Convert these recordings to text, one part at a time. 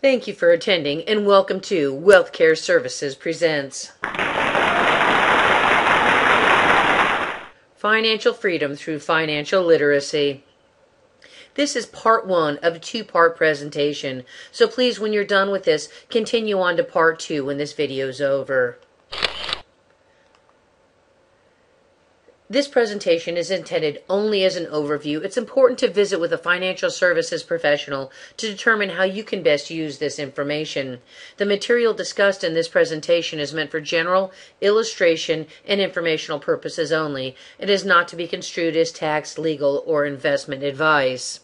Thank you for attending and welcome to WealthCare Services Presents Financial Freedom Through Financial Literacy. This is part one of a two-part presentation, so please, when you're done with this, continue on to part two when this video is over. This presentation is intended only as an overview. It's important to visit with a financial services professional to determine how you can best use this information. The material discussed in this presentation is meant for general, illustration, and informational purposes only. It is not to be construed as tax, legal, or investment advice.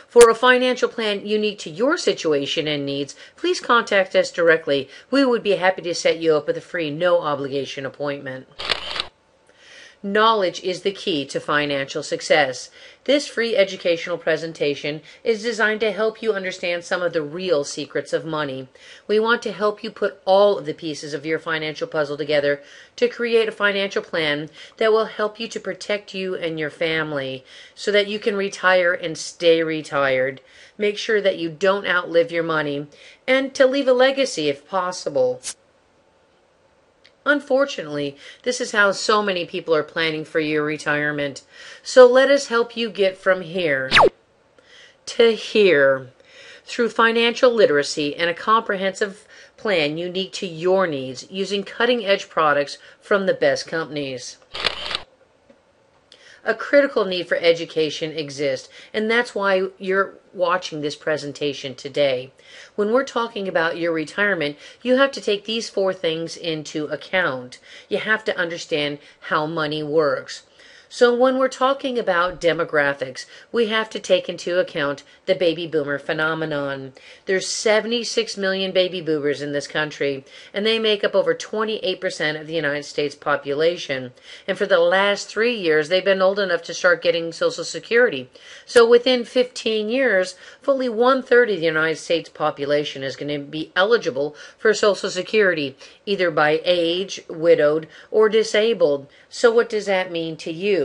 For a financial plan unique to your situation and needs, please contact us directly. We would be happy to set you up with a free, no-obligation appointment. Knowledge is the key to financial success. This free educational presentation is designed to help you understand some of the real secrets of money. We want to help you put all of the pieces of your financial puzzle together to create a financial plan that will help you to protect you and your family so that you can retire and stay retired. Make sure that you don't outlive your money and to leave a legacy if possible. Unfortunately, this is how so many people are planning for your retirement. So let us help you get from here to here through financial literacy and a comprehensive plan unique to your needs using cutting-edge products from the best companies. A critical need for education exists, and that's why you're watching this presentation today. When we're talking about your retirement, you have to take these four things into account. You have to understand how money works. So when we're talking about demographics, we have to take into account the baby boomer phenomenon. There's 76 million baby boomers in this country, and they make up over 28% of the United States population. And for the last 3 years, they've been old enough to start getting Social Security. So within 15 years, fully 1/3 of the United States population is going to be eligible for Social Security, either by age, widowed, or disabled. So what does that mean to you?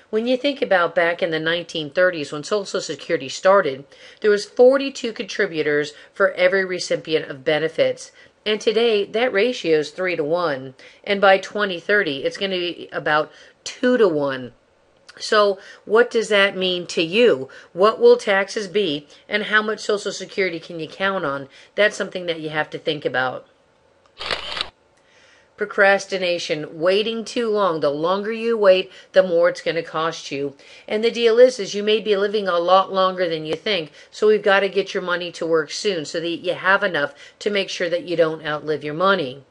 When you think about back in the 1930s when Social Security started, there was 42 contributors for every recipient of benefits. And today, that ratio is 3 to 1. And by 2030, it's going to be about 2 to 1. So what does that mean to you? What will taxes be? And how much Social Security can you count on? That's something that you have to think about. Procrastination, waiting too long. The longer you wait, the more it's going to cost you. And the deal is you may be living a lot longer than you think, so we've got to get your money to work soon so that you have enough to make sure that you don't outlive your money.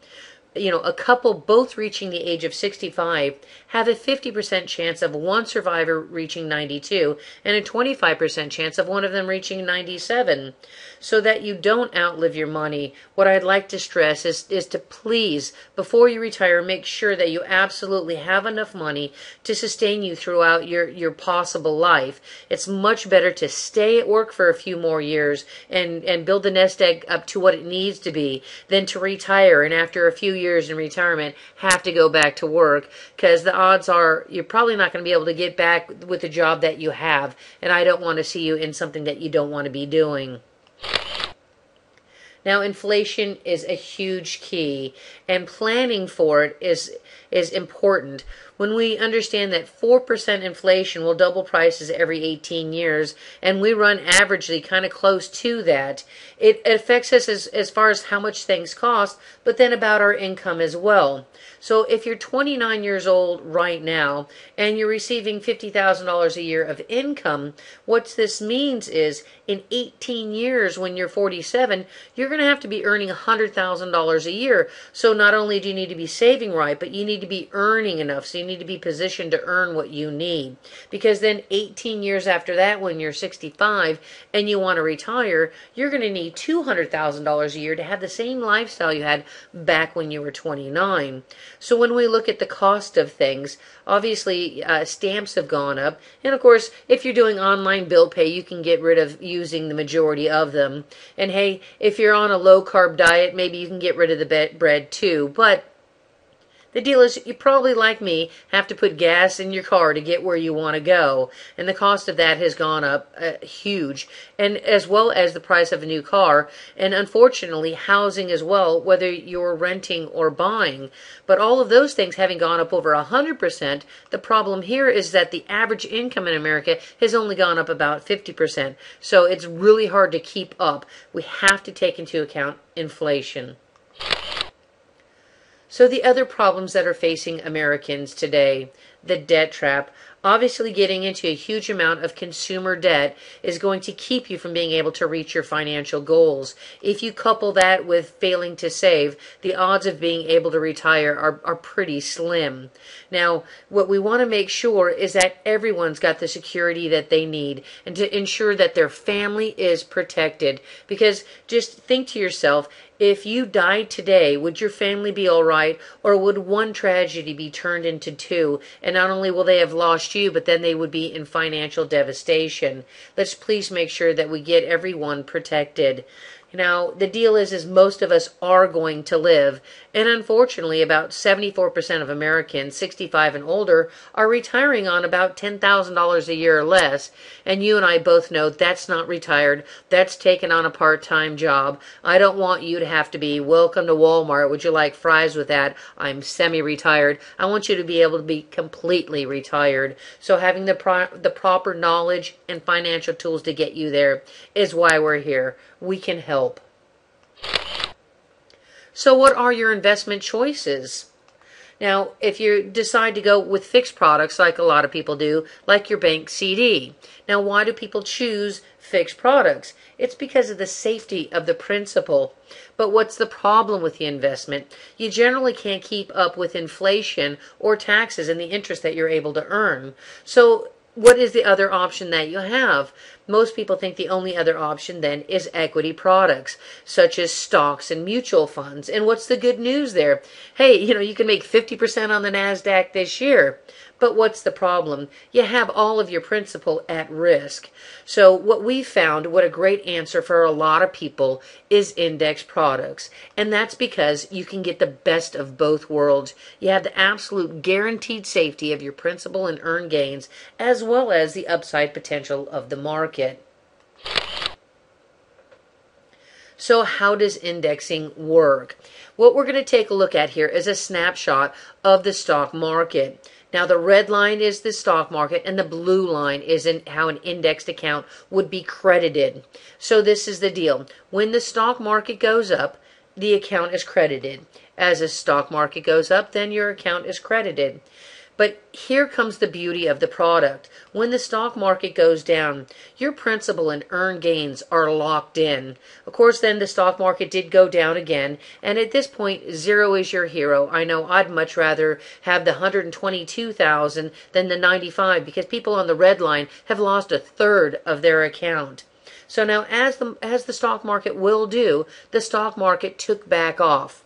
A couple both reaching the age of 65 have a 50% chance of one survivor reaching 92 and a 25% chance of one of them reaching 97. So that you don't outlive your money, what I'd like to stress is to please, before you retire, make sure that you absolutely have enough money to sustain you throughout your possible life. It's much better to stay at work for a few more years and build the nest egg up to what it needs to be than to retire and after a few years in retirement have to go back to work, because the odds are you're probably not going to be able to get back with the job that you have, and I don't want to see you in something that you don't want to be doing. Now, inflation is a huge key, and planning for it is important. When we understand that 4% inflation will double prices every 18 years, and we run averagely kind of close to that, it affects us as far as how much things cost, but then about our income as well. So if you're 29 years old right now and you're receiving $50,000 a year of income, what this means is in 18 years when you're 47, you're going to have to be earning $100,000 a year. So not only do you need to be saving right, but you need to be earning enough. So you need to be positioned to earn what you need. Because then 18 years after that, when you're 65 and you want to retire, you're going to need $200,000 a year to have the same lifestyle you had back when you were 29. So when we look at the cost of things, obviously stamps have gone up. And of course, if you're doing online bill pay, you can get rid of using the majority of them. And hey, if you're on a low carb diet, maybe you can get rid of the bread too. But The deal is you probably, like me, have to put gas in your car to get where you want to go. And the cost of that has gone up huge. And as well as the price of a new car. And unfortunately, housing as well, whether you're renting or buying. But all of those things having gone up over 100%, the problem here is that the average income in America has only gone up about 50%. So it's really hard to keep up. We have to take into account inflation. So the other problems that are facing Americans today, the debt trap. Obviously, getting into a huge amount of consumer debt is going to keep you from being able to reach your financial goals. If you couple that with failing to save, the odds of being able to retire are pretty slim. Now, what we want to make sure is that everyone's got the security that they need and to ensure that their family is protected. Because just think to yourself, if you died today, would your family be all right, or would one tragedy be turned into two? And not only will they have lost you, but then they would be in financial devastation. Let's please make sure that we get everyone protected. Now, the deal is most of us are going to live, and unfortunately, about 74% of Americans 65 and older are retiring on about $10,000 a year or less, and you and I both know that's not retired. That's taken on a part-time job. I don't want you to have to be, welcome to Walmart, would you like fries with that? I'm semi-retired. I want you to be able to be completely retired. So having the proper knowledge and financial tools to get you there is why we're here. We can help. So what are your investment choices? Now, if you decide to go with fixed products like a lot of people do, like your bank CD. Now, why do people choose fixed products? It's because of the safety of the principal. But what's the problem with the investment? You generally can't keep up with inflation or taxes and the interest that you're able to earn. So what is the other option that you have? Most people think the only other option then is equity products, such as stocks and mutual funds. And what's the good news there? Hey, you can make 50% on the NASDAQ this year. But what's the problem? You have all of your principal at risk. So what we found, what a great answer for a lot of people, is index products. And that's because you can get the best of both worlds. You have the absolute guaranteed safety of your principal and earned gains, as well as the upside potential of the market. So how does indexing work? What we're going to take a look at here is a snapshot of the stock market. Now, the red line is the stock market, and the blue line is how an indexed account would be credited. So this is the deal. When the stock market goes up, the account is credited. As the stock market goes up, then your account is credited. But here comes the beauty of the product. When the stock market goes down, your principal and earned gains are locked in. Of course, then the stock market did go down again, and at this point, zero is your hero. I know I'd much rather have the 122,000 than the 95, because people on the red line have lost a third of their account. So now, as the stock market will do, the stock market took back off.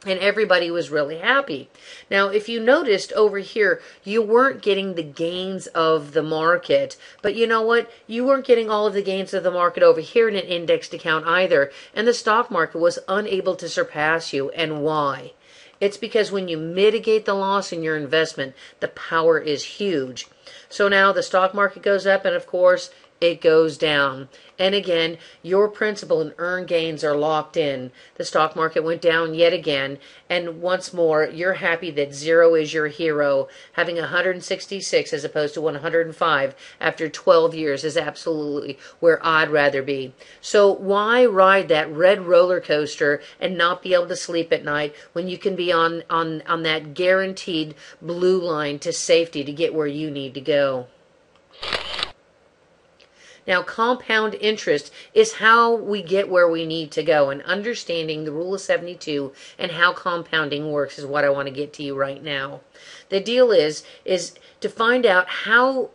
And everybody was really happy. Now, if you noticed over here, you weren't getting the gains of the market. But you know what? You weren't getting all of the gains of the market over here in an indexed account either. And the stock market was unable to surpass you. And why? It's because when you mitigate the loss in your investment, the power is huge. So now the stock market goes up, and of course, it goes down. And again, your principal and earned gains are locked in. The stock market went down yet again. And once more, you're happy that zero is your hero. Having 166 as opposed to 105 after 12 years is absolutely where I'd rather be. So why ride that red roller coaster and not be able to sleep at night when you can be on that guaranteed blue line to safety to get where you need to go? Now, compound interest is how we get where we need to go, and understanding the rule of 72 and how compounding works is what I want to get to you right now. The deal is to find out how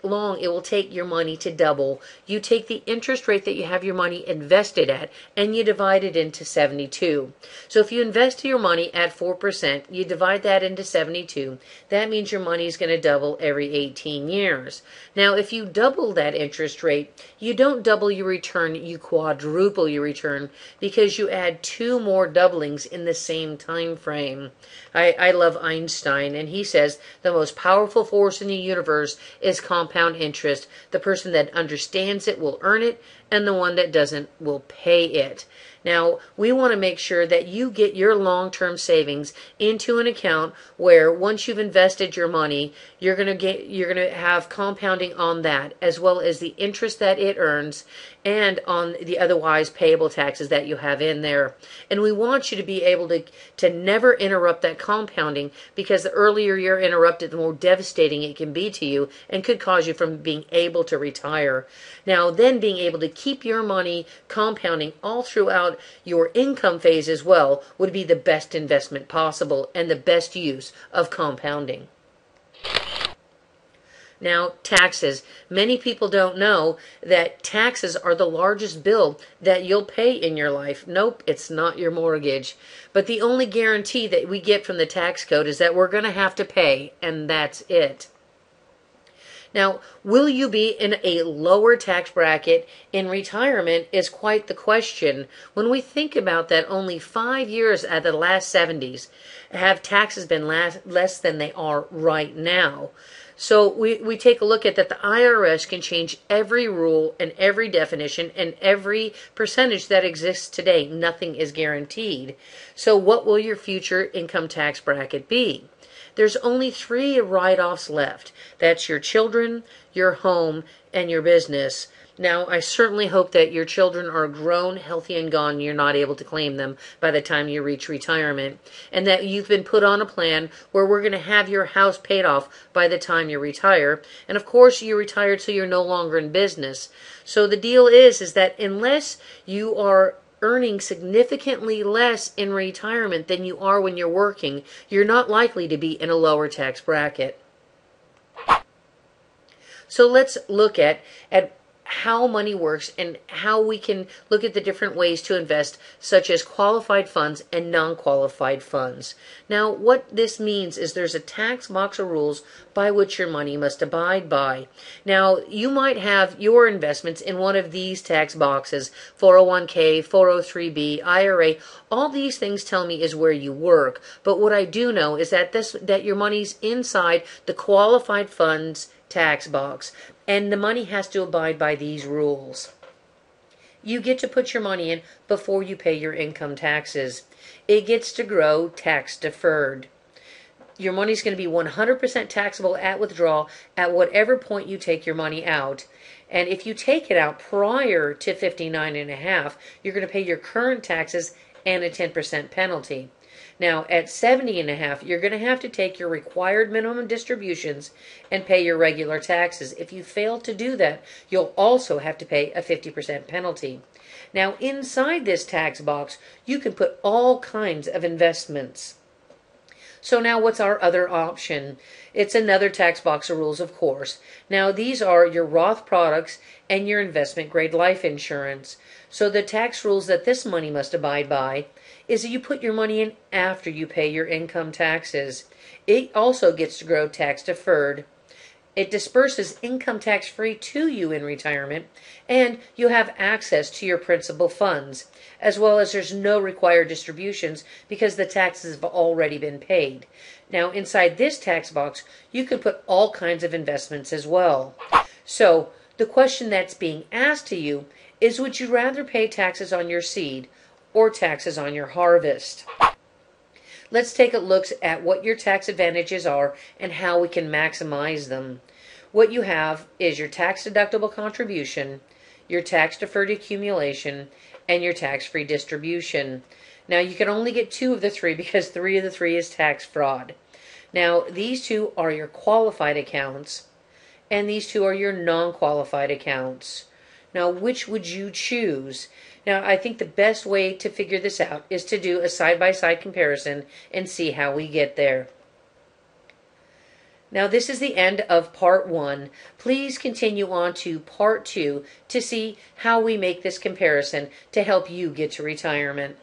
long it will take your money to double. You take the interest rate that you have your money invested at and you divide it into 72. So if you invest your money at 4%, you divide that into 72, that means your money is going to double every 18 years. Now, if you double that interest rate, you don't double your return, you quadruple your return because you add 2 more doublings in the same time frame. I love Einstein, and he says the most powerful force in the universe is compound interest. The person that understands it will earn it, and the one that doesn't will pay it. Now, we want to make sure that you get your long-term savings into an account where once you've invested your money, you're going to have compounding on that, as well as the interest that it earns and on the otherwise payable taxes that you have in there. And we want you to be able to never interrupt that compounding, because the earlier you're interrupted, the more devastating it can be to you and could cause you from being able to retire. Now, then being able to keep your money compounding all throughout your income phase as well would be the best investment possible and the best use of compounding. Now, taxes. Many people don't know that taxes are the largest bill that you'll pay in your life. Nope, it's not your mortgage. But the only guarantee that we get from the tax code is that we're going to have to pay, and that's it. Now, will you be in a lower tax bracket in retirement is quite the question. When we think about that, only 5 years out of the last 70s have taxes been less than they are right now. So we take a look at that the IRS can change every rule and every definition and every percentage that exists today. Nothing is guaranteed. So what will your future income tax bracket be? There's only 3 write-offs left. That's your children, your home, and your business. Now, I certainly hope that your children are grown, healthy, and gone, and you're not able to claim them by the time you reach retirement, and that you've been put on a plan where we're going to have your house paid off by the time you retire. And of course, you retired so you're no longer in business. So the deal is that unless you are earning significantly less in retirement than you are when you're working, you're not likely to be in a lower tax bracket. So let's look at how money works and how we can look at the different ways to invest, such as qualified funds and non-qualified funds. Now, what this means is there's a tax box of rules by which your money must abide by. Now, you might have your investments in one of these tax boxes: 401k, 403b, IRA. All these things tell me is where you work. But what I do know is that your money's inside the qualified funds tax box, and the money has to abide by these rules. You get to put your money in before you pay your income taxes. It gets to grow tax deferred. Your money's going to be 100% taxable at withdrawal at whatever point you take your money out. And if you take it out prior to 59.5, you're going to pay your current taxes and a 10% penalty. Now, at 70.5, you're going to have to take your required minimum distributions and pay your regular taxes. If you fail to do that, you'll also have to pay a 50% penalty. Now, inside this tax box, you can put all kinds of investments. So now what's our other option? It's another tax box of rules, of course. Now, these are your Roth products and your investment grade life insurance. So the tax rules that this money must abide by is that you put your money in after you pay your income taxes. It also gets to grow tax deferred. It disperses income tax free to you in retirement, and you have access to your principal funds, as well as there's no required distributions because the taxes have already been paid. Now, inside this tax box, you can put all kinds of investments as well. So the question that's being asked to you is, would you rather pay taxes on your seed or taxes on your harvest? Let's take a look at what your tax advantages are and how we can maximize them. What you have is your tax-deductible contribution, your tax-deferred accumulation, and your tax-free distribution. Now, you can only get 2 of the 3 because 3 of the 3 is tax fraud. Now, these 2 are your qualified accounts, and these 2 are your non-qualified accounts. Now, which would you choose? Now, I think the best way to figure this out is to do a side-by-side comparison and see how we get there. Now, this is the end of part 1. Please continue on to part 2 to see how we make this comparison to help you get to retirement.